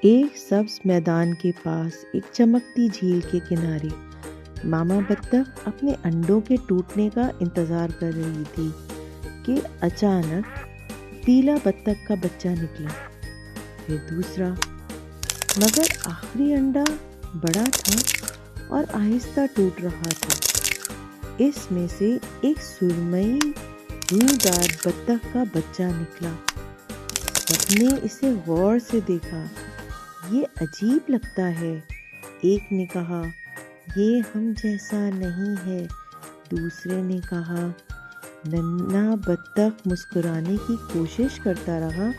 ایک سبز میدان کے پاس ایک چمکتی جھیل کے کنارے ماما بطخ اپنے انڈوں کے ٹوٹنے کا انتظار کر رہی تھی کہ اچانک پیلا بطخ کا بچہ نکلا، پھر دوسرا، مگر آخری انڈا بڑا تھا اور آہستہ ٹوٹ رہا تھا۔ اس میں سے ایک سرمئی روئی دار بطخ کا بچہ نکلا۔ سب نے اسے غور سے دیکھا۔ یہ عجیب لگتا ہے، ایک نے کہا۔ یہ ہم جیسا نہیں ہے، دوسرے نے کہا۔ ننھا بطخ مسکرانے کی کوشش کرتا رہا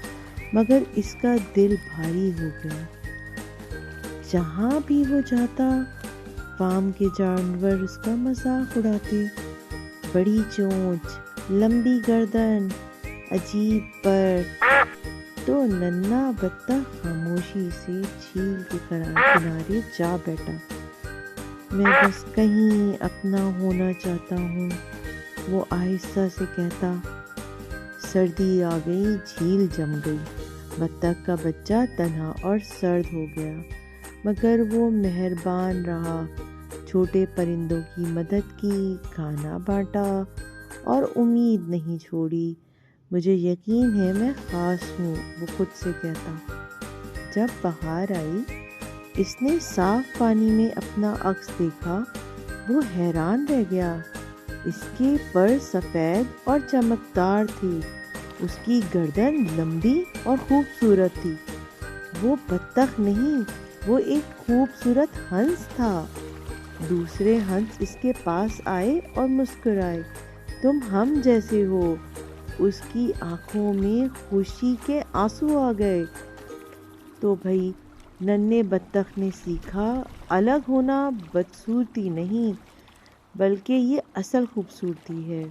مگر اس کا دل بھاری ہو گیا۔ جہاں بھی وہ جاتا فارم کے جانور اس کا مذاق اڑاتے، بڑی چونچ، لمبی گردن، عجیب پر۔ تو ننھا بطخ خاموشی سے جھیل کے کنارے جا بیٹھا۔ میں بس کہیں اپنا ہونا چاہتا ہوں، وہ آہستہ سے کہتا۔ سردی آ گئی، جھیل جم گئی، بطخ کا بچہ تنہا اور سرد ہو گیا، مگر وہ مہربان رہا، چھوٹے پرندوں کی مدد کی، کھانا بانٹا اور امید نہیں چھوڑی۔ مجھے یقین ہے میں خاص ہوں، وہ خود سے کہتا۔ جب بہار آئی، اس نے صاف پانی میں اپنا عکس دیکھا، وہ حیران رہ گیا۔ اس کے پر سفید اور چمکدار تھے، اس کی گردن لمبی اور خوبصورت تھی۔ وہ بطخ نہیں، وہ ایک خوبصورت ہنس تھا۔ دوسرے ہنس اس کے پاس آئے اور مسکرائے۔ تم ہم جیسے ہو۔ اس کی آنکھوں میں خوشی کے آنسو آ گئے۔ تو بھئی ننھے بطخ نے سیکھا، الگ ہونا بدصورتی نہیں، بلکہ یہ اصل خوبصورتی ہے۔